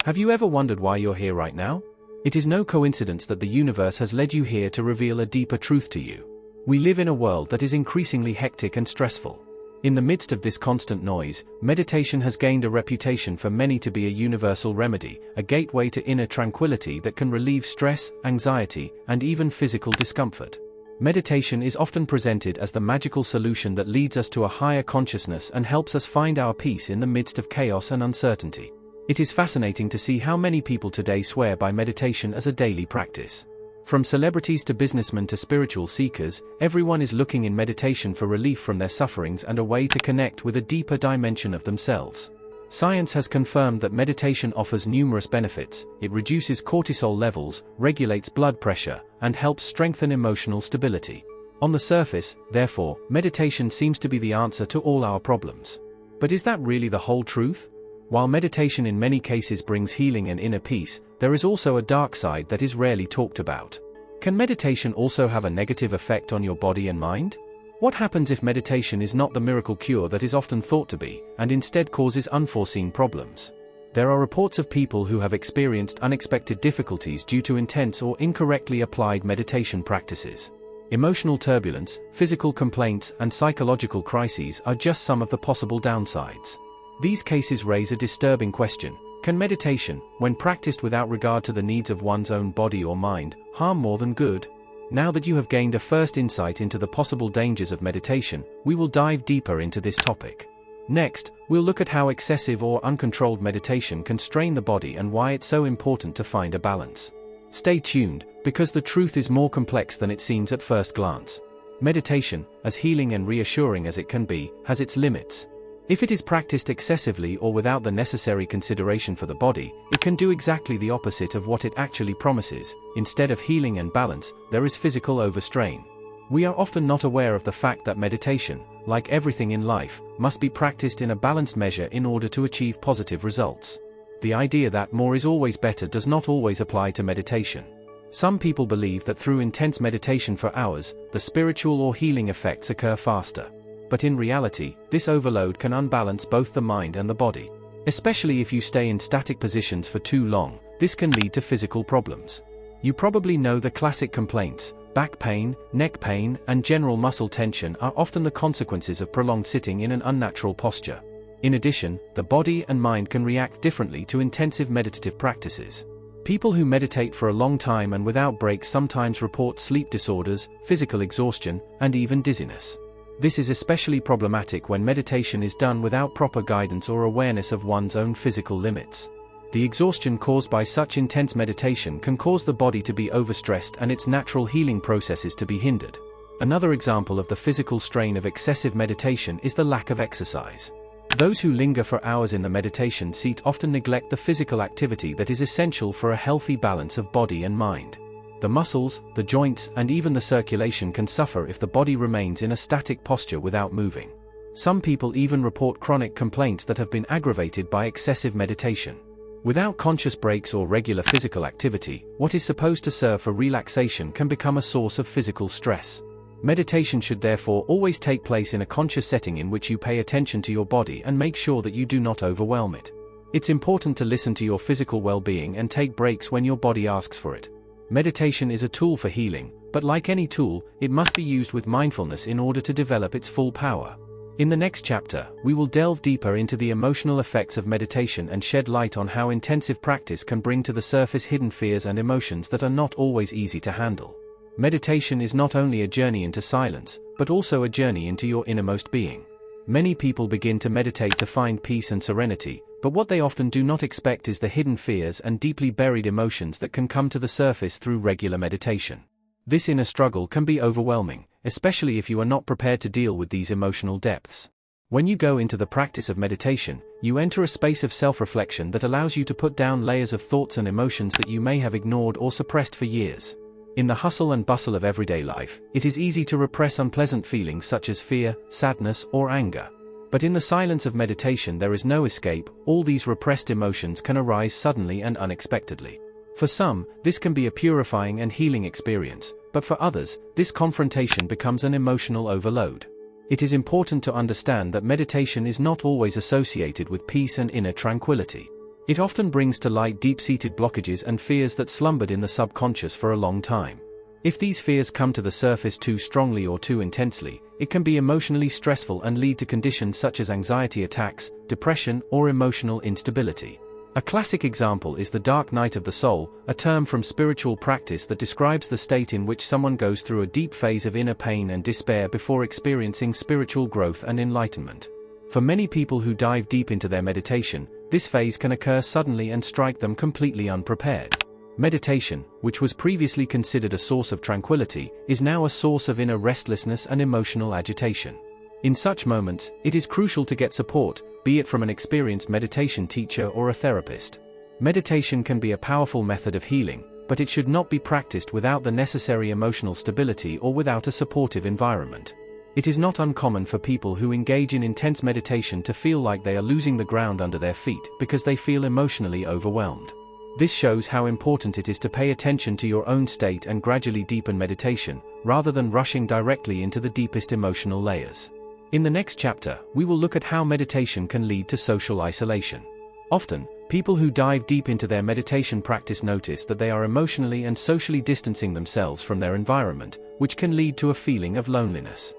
Have you ever wondered why you're here right now? It is no coincidence that the universe has led you here to reveal a deeper truth to you. We live in a world that is increasingly hectic and stressful. In the midst of this constant noise, meditation has gained a reputation for many to be a universal remedy, a gateway to inner tranquility that can relieve stress, anxiety, and even physical discomfort. Meditation is often presented as the magical solution that leads us to a higher consciousness and helps us find our peace in the midst of chaos and uncertainty. It is fascinating to see how many people today swear by meditation as a daily practice. From celebrities to businessmen to spiritual seekers, everyone is looking in meditation for relief from their sufferings and a way to connect with a deeper dimension of themselves. Science has confirmed that meditation offers numerous benefits. It reduces cortisol levels, regulates blood pressure, and helps strengthen emotional stability. On the surface, therefore, meditation seems to be the answer to all our problems. But is that really the whole truth? While meditation in many cases brings healing and inner peace, there is also a dark side that is rarely talked about. Can meditation also have a negative effect on your body and mind? What happens if meditation is not the miracle cure that is often thought to be, and instead causes unforeseen problems? There are reports of people who have experienced unexpected difficulties due to intense or incorrectly applied meditation practices. Emotional turbulence, physical complaints, and psychological crises are just some of the possible downsides. These cases raise a disturbing question. Can meditation, when practiced without regard to the needs of one's own body or mind, harm more than good? Now that you have gained a first insight into the possible dangers of meditation, we will dive deeper into this topic. Next, we'll look at how excessive or uncontrolled meditation can strain the body and why it's so important to find a balance. Stay tuned, because the truth is more complex than it seems at first glance. Meditation, as healing and reassuring as it can be, has its limits. If it is practiced excessively or without the necessary consideration for the body, it can do exactly the opposite of what it actually promises. Instead of healing and balance, there is physical overstrain. We are often not aware of the fact that meditation, like everything in life, must be practiced in a balanced measure in order to achieve positive results. The idea that more is always better does not always apply to meditation. Some people believe that through intense meditation for hours, the spiritual or healing effects occur faster. But in reality, this overload can unbalance both the mind and the body. Especially if you stay in static positions for too long, this can lead to physical problems. You probably know the classic complaints: back pain, neck pain, and general muscle tension are often the consequences of prolonged sitting in an unnatural posture. In addition, the body and mind can react differently to intensive meditative practices. People who meditate for a long time and without breaks sometimes report sleep disorders, physical exhaustion, and even dizziness. This is especially problematic when meditation is done without proper guidance or awareness of one's own physical limits. The exhaustion caused by such intense meditation can cause the body to be overstressed and its natural healing processes to be hindered. Another example of the physical strain of excessive meditation is the lack of exercise. Those who linger for hours in the meditation seat often neglect the physical activity that is essential for a healthy balance of body and mind. The muscles, the joints, and even the circulation can suffer if the body remains in a static posture without moving. Some people even report chronic complaints that have been aggravated by excessive meditation. Without conscious breaks or regular physical activity, what is supposed to serve for relaxation can become a source of physical stress. Meditation should therefore always take place in a conscious setting in which you pay attention to your body and make sure that you do not overwhelm it. It's important to listen to your physical well-being and take breaks when your body asks for it. Meditation is a tool for healing, but like any tool, it must be used with mindfulness in order to develop its full power. In the next chapter, we will delve deeper into the emotional effects of meditation and shed light on how intensive practice can bring to the surface hidden fears and emotions that are not always easy to handle. Meditation is not only a journey into silence, but also a journey into your innermost being. Many people begin to meditate to find peace and serenity, but what they often do not expect is the hidden fears and deeply buried emotions that can come to the surface through regular meditation. This inner struggle can be overwhelming, especially if you are not prepared to deal with these emotional depths. When you go into the practice of meditation, you enter a space of self-reflection that allows you to put down layers of thoughts and emotions that you may have ignored or suppressed for years. In the hustle and bustle of everyday life, it is easy to repress unpleasant feelings such as fear, sadness, or anger. But in the silence of meditation there is no escape. All these repressed emotions can arise suddenly and unexpectedly. For some, this can be a purifying and healing experience, but for others, this confrontation becomes an emotional overload. It is important to understand that meditation is not always associated with peace and inner tranquility. It often brings to light deep-seated blockages and fears that slumbered in the subconscious for a long time. If these fears come to the surface too strongly or too intensely, it can be emotionally stressful and lead to conditions such as anxiety attacks, depression, or emotional instability. A classic example is the dark night of the soul, a term from spiritual practice that describes the state in which someone goes through a deep phase of inner pain and despair before experiencing spiritual growth and enlightenment. For many people who dive deep into their meditation, this phase can occur suddenly and strike them completely unprepared. Meditation, which was previously considered a source of tranquility, is now a source of inner restlessness and emotional agitation. In such moments, it is crucial to get support, be it from an experienced meditation teacher or a therapist. Meditation can be a powerful method of healing, but it should not be practiced without the necessary emotional stability or without a supportive environment. It is not uncommon for people who engage in intense meditation to feel like they are losing the ground under their feet because they feel emotionally overwhelmed. This shows how important it is to pay attention to your own state and gradually deepen meditation, rather than rushing directly into the deepest emotional layers. In the next chapter, we will look at how meditation can lead to social isolation. Often, people who dive deep into their meditation practice notice that they are emotionally and socially distancing themselves from their environment, which can lead to a feeling of loneliness.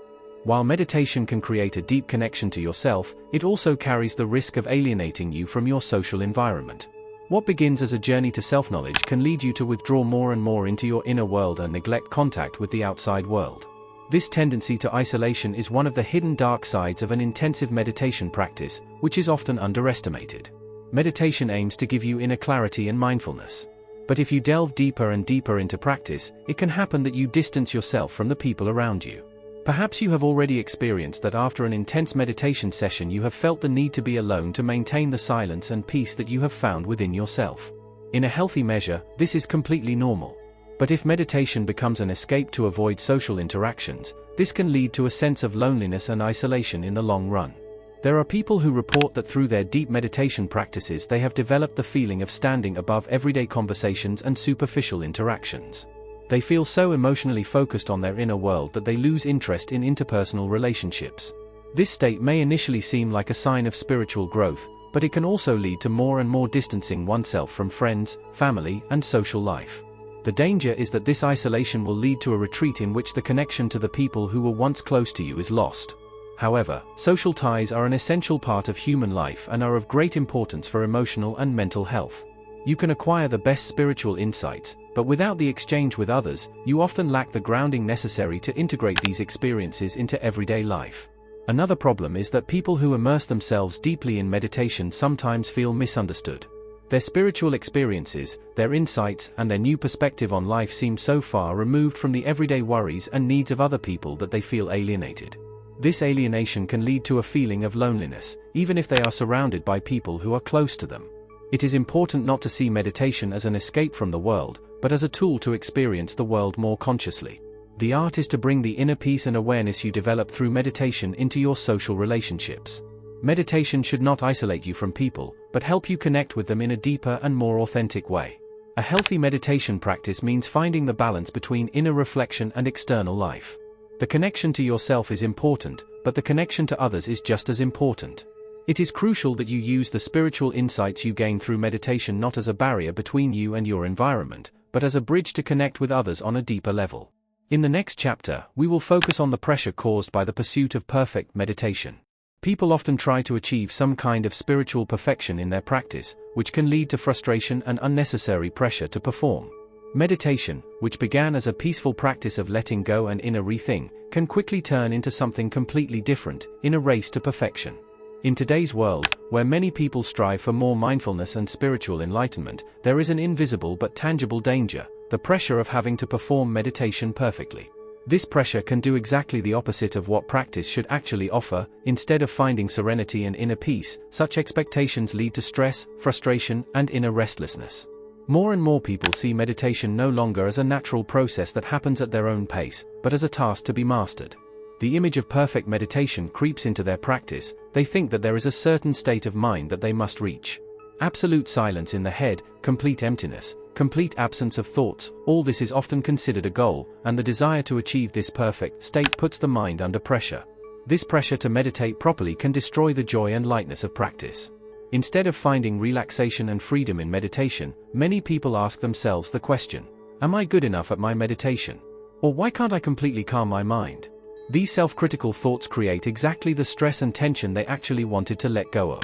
While meditation can create a deep connection to yourself, it also carries the risk of alienating you from your social environment. What begins as a journey to self-knowledge can lead you to withdraw more and more into your inner world and neglect contact with the outside world. This tendency to isolation is one of the hidden dark sides of an intensive meditation practice, which is often underestimated. Meditation aims to give you inner clarity and mindfulness. But if you delve deeper and deeper into practice, it can happen that you distance yourself from the people around you. Perhaps you have already experienced that after an intense meditation session you have felt the need to be alone to maintain the silence and peace that you have found within yourself. In a healthy measure, this is completely normal. But if meditation becomes an escape to avoid social interactions, this can lead to a sense of loneliness and isolation in the long run. There are people who report that through their deep meditation practices they have developed the feeling of standing above everyday conversations and superficial interactions. They feel so emotionally focused on their inner world that they lose interest in interpersonal relationships. This state may initially seem like a sign of spiritual growth, but it can also lead to more and more distancing oneself from friends, family, and social life. The danger is that this isolation will lead to a retreat in which the connection to the people who were once close to you is lost. However, social ties are an essential part of human life and are of great importance for emotional and mental health. You can acquire the best spiritual insights, but without the exchange with others, you often lack the grounding necessary to integrate these experiences into everyday life. Another problem is that people who immerse themselves deeply in meditation sometimes feel misunderstood. Their spiritual experiences, their insights, and their new perspective on life seem so far removed from the everyday worries and needs of other people that they feel alienated. This alienation can lead to a feeling of loneliness, even if they are surrounded by people who are close to them. It is important not to see meditation as an escape from the world, but as a tool to experience the world more consciously. The art is to bring the inner peace and awareness you develop through meditation into your social relationships. Meditation should not isolate you from people, but help you connect with them in a deeper and more authentic way. A healthy meditation practice means finding the balance between inner reflection and external life. The connection to yourself is important, but the connection to others is just as important. It is crucial that you use the spiritual insights you gain through meditation not as a barrier between you and your environment, but as a bridge to connect with others on a deeper level. In the next chapter, we will focus on the pressure caused by the pursuit of perfect meditation. People often try to achieve some kind of spiritual perfection in their practice, which can lead to frustration and unnecessary pressure to perform. Meditation, which began as a peaceful practice of letting go and inner rethink, can quickly turn into something completely different, in a race to perfection. In today's world, where many people strive for more mindfulness and spiritual enlightenment, there is an invisible but tangible danger: the pressure of having to perform meditation perfectly. This pressure can do exactly the opposite of what practice should actually offer. Instead of finding serenity and inner peace, such expectations lead to stress, frustration, and inner restlessness. More and more people see meditation no longer as a natural process that happens at their own pace, but as a task to be mastered. The image of perfect meditation creeps into their practice. They think that there is a certain state of mind that they must reach. Absolute silence in the head, complete emptiness, complete absence of thoughts, all this is often considered a goal, and the desire to achieve this perfect state puts the mind under pressure. This pressure to meditate properly can destroy the joy and lightness of practice. Instead of finding relaxation and freedom in meditation, many people ask themselves the question, am I good enough at my meditation? Or why can't I completely calm my mind? These self-critical thoughts create exactly the stress and tension they actually wanted to let go of.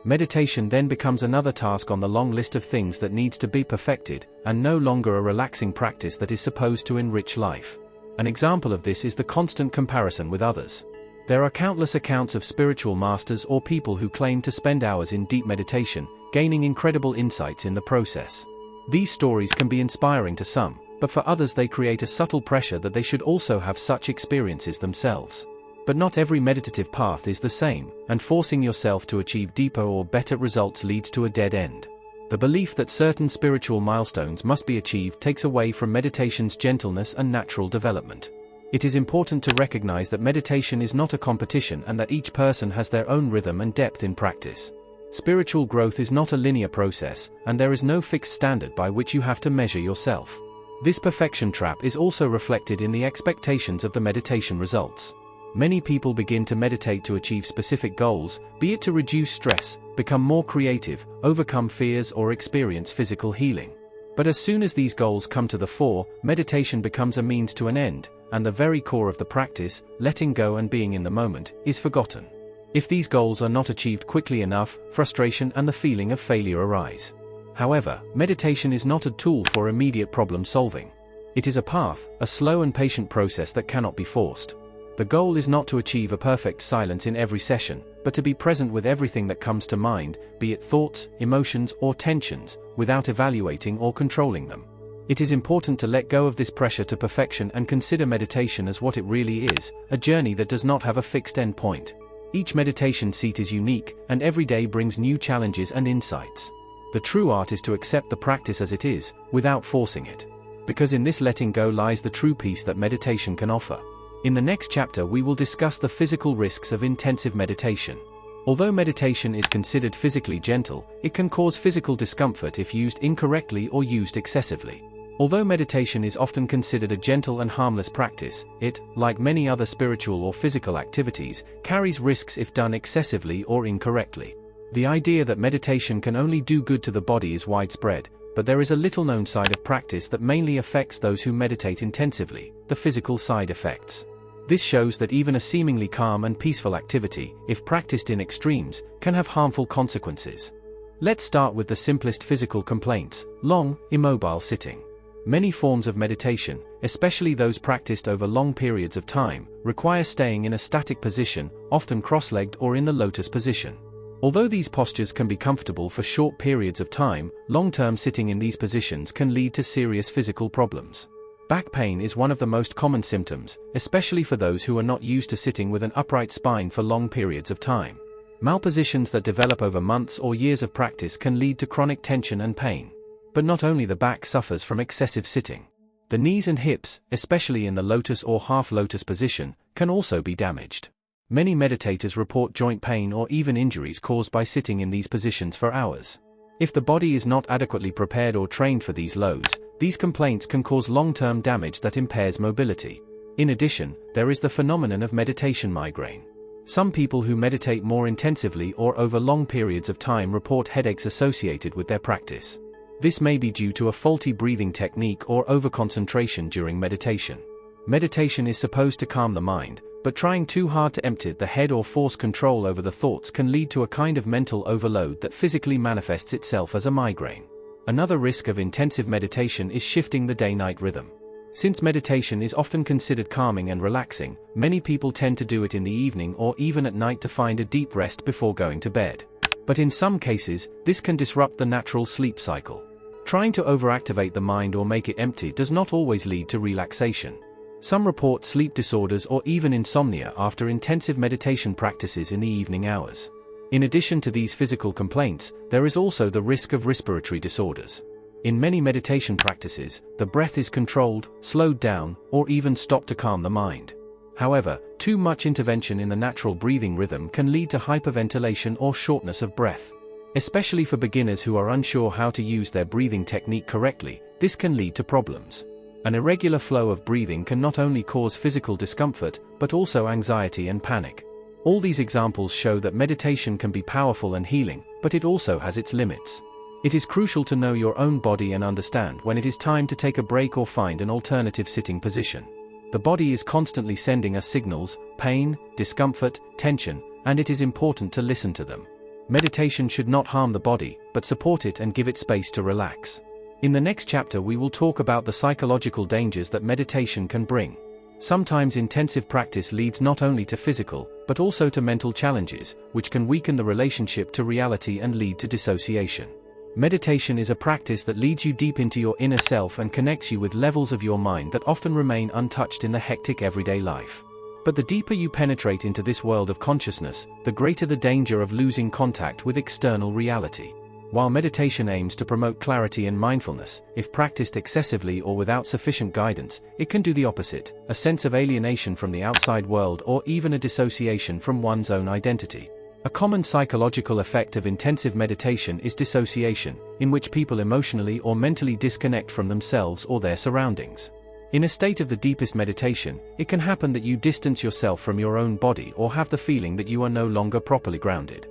Meditation then becomes another task on the long list of things that needs to be perfected, and no longer a relaxing practice that is supposed to enrich life. An example of this is the constant comparison with others. There are countless accounts of spiritual masters or people who claim to spend hours in deep meditation, gaining incredible insights in the process. These stories can be inspiring to some, but for others they create a subtle pressure that they should also have such experiences themselves. But not every meditative path is the same, and forcing yourself to achieve deeper or better results leads to a dead end. The belief that certain spiritual milestones must be achieved takes away from meditation's gentleness and natural development. It is important to recognize that meditation is not a competition and that each person has their own rhythm and depth in practice. Spiritual growth is not a linear process, and there is no fixed standard by which you have to measure yourself. This perfection trap is also reflected in the expectations of the meditation results. Many people begin to meditate to achieve specific goals, be it to reduce stress, become more creative, overcome fears, or experience physical healing. But as soon as these goals come to the fore, meditation becomes a means to an end, and the very core of the practice, letting go and being in the moment, is forgotten. If these goals are not achieved quickly enough, frustration and the feeling of failure arise. However, meditation is not a tool for immediate problem solving. It is a path, a slow and patient process that cannot be forced. The goal is not to achieve a perfect silence in every session, but to be present with everything that comes to mind, be it thoughts, emotions, or tensions, without evaluating or controlling them. It is important to let go of this pressure to perfection and consider meditation as what it really is, a journey that does not have a fixed end point. Each meditation seat is unique, and every day brings new challenges and insights. The true art is to accept the practice as it is, without forcing it. Because in this letting go lies the true peace that meditation can offer. In the next chapter we will discuss the physical risks of intensive meditation. Although meditation is considered physically gentle, it can cause physical discomfort if used incorrectly or used excessively. Although meditation is often considered a gentle and harmless practice, it, like many other spiritual or physical activities, carries risks if done excessively or incorrectly. The idea that meditation can only do good to the body is widespread, but there is a little-known side of practice that mainly affects those who meditate intensively, the physical side effects. This shows that even a seemingly calm and peaceful activity, if practiced in extremes, can have harmful consequences. Let's start with the simplest physical complaints: long, immobile sitting. Many forms of meditation, especially those practiced over long periods of time, require staying in a static position, often cross-legged or in the lotus position. Although these postures can be comfortable for short periods of time, long-term sitting in these positions can lead to serious physical problems. Back pain is one of the most common symptoms, especially for those who are not used to sitting with an upright spine for long periods of time. Malpositions that develop over months or years of practice can lead to chronic tension and pain. But not only the back suffers from excessive sitting. The knees and hips, especially in the lotus or half-lotus position, can also be damaged. Many meditators report joint pain or even injuries caused by sitting in these positions for hours. If the body is not adequately prepared or trained for these loads, these complaints can cause long-term damage that impairs mobility. In addition, there is the phenomenon of meditation migraine. Some people who meditate more intensively or over long periods of time report headaches associated with their practice. This may be due to a faulty breathing technique or overconcentration during meditation. Meditation is supposed to calm the mind, but trying too hard to empty the head or force control over the thoughts can lead to a kind of mental overload that physically manifests itself as a migraine. Another risk of intensive meditation is shifting the day-night rhythm. Since meditation is often considered calming and relaxing, many people tend to do it in the evening or even at night to find a deep rest before going to bed. But in some cases, this can disrupt the natural sleep cycle. Trying to overactivate the mind or make it empty does not always lead to relaxation. Some report sleep disorders or even insomnia after intensive meditation practices in the evening hours. In addition to these physical complaints, there is also the risk of respiratory disorders. In many meditation practices, the breath is controlled, slowed down, or even stopped to calm the mind. However, too much intervention in the natural breathing rhythm can lead to hyperventilation or shortness of breath. Especially for beginners who are unsure how to use their breathing technique correctly, this can lead to problems. An irregular flow of breathing can not only cause physical discomfort, but also anxiety and panic. All these examples show that meditation can be powerful and healing, but it also has its limits. It is crucial to know your own body and understand when it is time to take a break or find an alternative sitting position. The body is constantly sending us signals: pain, discomfort, tension, and it is important to listen to them. Meditation should not harm the body, but support it and give it space to relax. In the next chapter we will talk about the psychological dangers that meditation can bring. Sometimes intensive practice leads not only to physical, but also to mental challenges, which can weaken the relationship to reality and lead to dissociation. Meditation is a practice that leads you deep into your inner self and connects you with levels of your mind that often remain untouched in the hectic everyday life. But the deeper you penetrate into this world of consciousness, the greater the danger of losing contact with external reality. While meditation aims to promote clarity and mindfulness, if practiced excessively or without sufficient guidance, it can do the opposite: a sense of alienation from the outside world or even a dissociation from one's own identity. A common psychological effect of intensive meditation is dissociation, in which people emotionally or mentally disconnect from themselves or their surroundings. In a state of the deepest meditation, it can happen that you distance yourself from your own body or have the feeling that you are no longer properly grounded.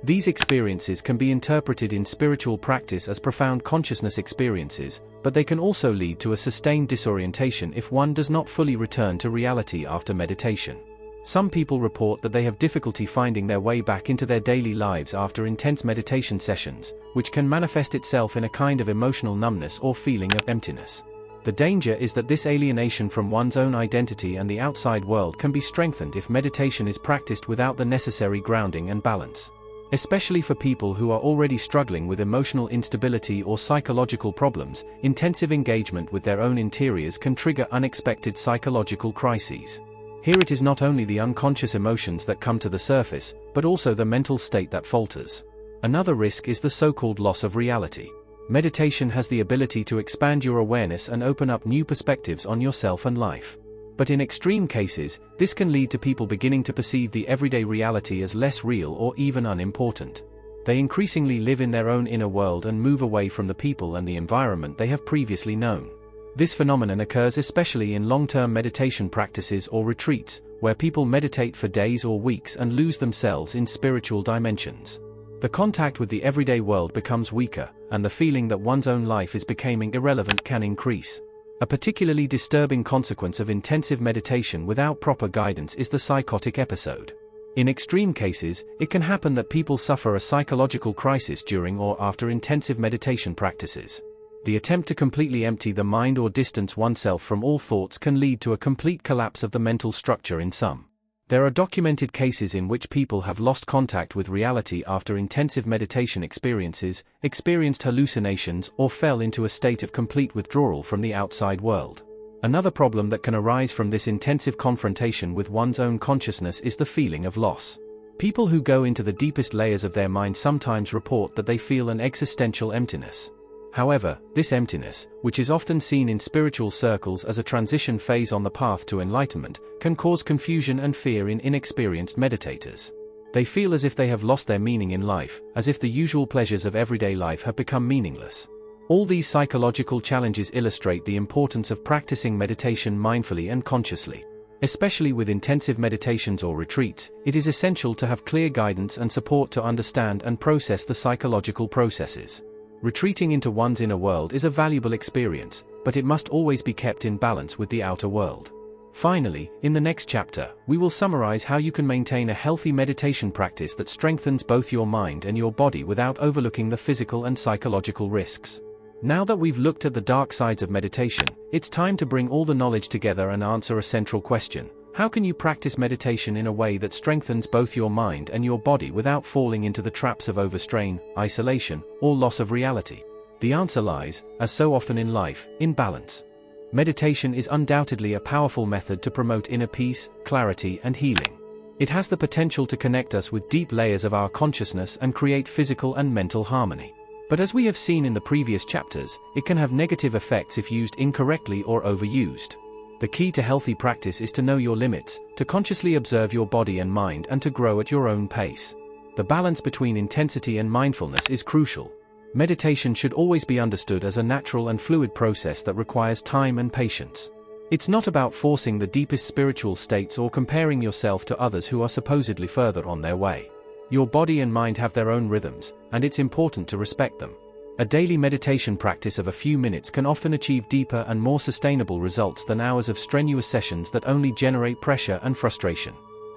These experiences can be interpreted in spiritual practice as profound consciousness experiences, but they can also lead to a sustained disorientation if one does not fully return to reality after meditation. Some people report that they have difficulty finding their way back into their daily lives after intense meditation sessions, which can manifest itself in a kind of emotional numbness or feeling of emptiness. The danger is that this alienation from one's own identity and the outside world can be strengthened if meditation is practiced without the necessary grounding and balance. Especially for people who are already struggling with emotional instability or psychological problems, intensive engagement with their own interiors can trigger unexpected psychological crises. Here it is not only the unconscious emotions that come to the surface, but also the mental state that falters. Another risk is the so-called loss of reality. Meditation has the ability to expand your awareness and open up new perspectives on yourself and life. But in extreme cases, this can lead to people beginning to perceive the everyday reality as less real or even unimportant. They increasingly live in their own inner world and move away from the people and the environment they have previously known. This phenomenon occurs especially in long-term meditation practices or retreats, where people meditate for days or weeks and lose themselves in spiritual dimensions. The contact with the everyday world becomes weaker, and the feeling that one's own life is becoming irrelevant can increase. A particularly disturbing consequence of intensive meditation without proper guidance is the psychotic episode. In extreme cases, it can happen that people suffer a psychological crisis during or after intensive meditation practices. The attempt to completely empty the mind or distance oneself from all thoughts can lead to a complete collapse of the mental structure in some. There are documented cases in which people have lost contact with reality after intensive meditation experiences, experienced hallucinations, or fell into a state of complete withdrawal from the outside world. Another problem that can arise from this intensive confrontation with one's own consciousness is the feeling of loss. People who go into the deepest layers of their mind sometimes report that they feel an existential emptiness. However, this emptiness, which is often seen in spiritual circles as a transition phase on the path to enlightenment, can cause confusion and fear in inexperienced meditators. They feel as if they have lost their meaning in life, as if the usual pleasures of everyday life have become meaningless. All these psychological challenges illustrate the importance of practicing meditation mindfully and consciously. Especially with intensive meditations or retreats, it is essential to have clear guidance and support to understand and process the psychological processes. Retreating into one's inner world is a valuable experience, but it must always be kept in balance with the outer world. Finally, in the next chapter, we will summarize how you can maintain a healthy meditation practice that strengthens both your mind and your body without overlooking the physical and psychological risks. Now that we've looked at the dark sides of meditation, it's time to bring all the knowledge together and answer a central question. How can you practice meditation in a way that strengthens both your mind and your body without falling into the traps of overstrain, isolation, or loss of reality? The answer lies, as so often in life, in balance. Meditation is undoubtedly a powerful method to promote inner peace, clarity, and healing. It has the potential to connect us with deep layers of our consciousness and create physical and mental harmony. But as we have seen in the previous chapters, it can have negative effects if used incorrectly or overused. The key to healthy practice is to know your limits, to consciously observe your body and mind, and to grow at your own pace. The balance between intensity and mindfulness is crucial. Meditation should always be understood as a natural and fluid process that requires time and patience. It's not about forcing the deepest spiritual states or comparing yourself to others who are supposedly further on their way. Your body and mind have their own rhythms, and it's important to respect them. A daily meditation practice of a few minutes can often achieve deeper and more sustainable results than hours of strenuous sessions that only generate pressure and frustration.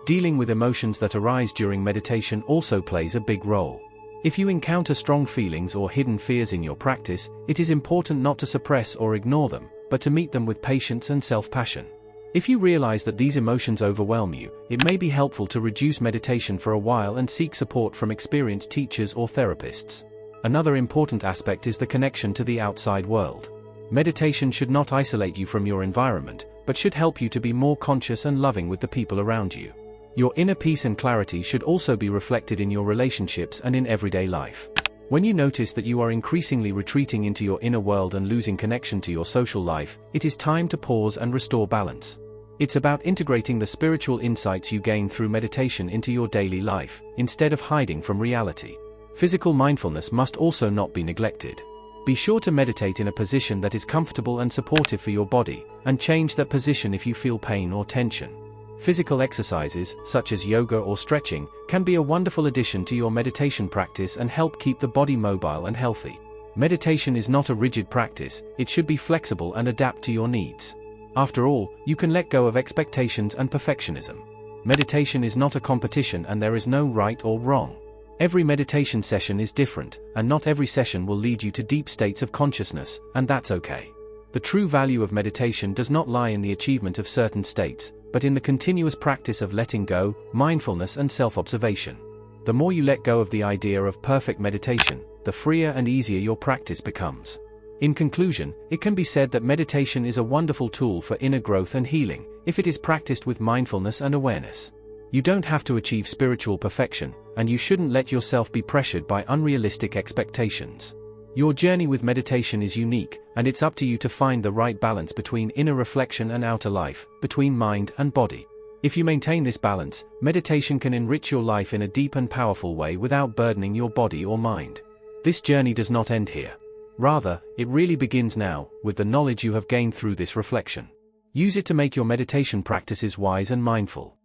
Dealing with emotions that arise during meditation also plays a big role. If you encounter strong feelings or hidden fears in your practice, it is important not to suppress or ignore them, but to meet them with patience and self-passion. If you realize that these emotions overwhelm you, it may be helpful to reduce meditation for a while and seek support from experienced teachers or therapists. Another important aspect is the connection to the outside world. Meditation should not isolate you from your environment, but should help you to be more conscious and loving with the people around you. Your inner peace and clarity should also be reflected in your relationships and in everyday life. When you notice that you are increasingly retreating into your inner world and losing connection to your social life, it is time to pause and restore balance. It's about integrating the spiritual insights you gain through meditation into your daily life, instead of hiding from reality. Physical mindfulness must also not be neglected. Be sure to meditate in a position that is comfortable and supportive for your body, and change that position if you feel pain or tension. Physical exercises, such as yoga or stretching, can be a wonderful addition to your meditation practice and help keep the body mobile and healthy. Meditation is not a rigid practice, it should be flexible and adapt to your needs. After all, you can let go of expectations and perfectionism. Meditation is not a competition and there is no right or wrong. Every meditation session is different, and not every session will lead you to deep states of consciousness, and that's okay. The true value of meditation does not lie in the achievement of certain states, but in the continuous practice of letting go, mindfulness and self-observation. The more you let go of the idea of perfect meditation, the freer and easier your practice becomes. In conclusion, it can be said that meditation is a wonderful tool for inner growth and healing, if it is practiced with mindfulness and awareness. You don't have to achieve spiritual perfection, and you shouldn't let yourself be pressured by unrealistic expectations. Your journey with meditation is unique, and it's up to you to find the right balance between inner reflection and outer life, between mind and body. If you maintain this balance, meditation can enrich your life in a deep and powerful way without burdening your body or mind. This journey does not end here. Rather, it really begins now, with the knowledge you have gained through this reflection. Use it to make your meditation practices wise and mindful.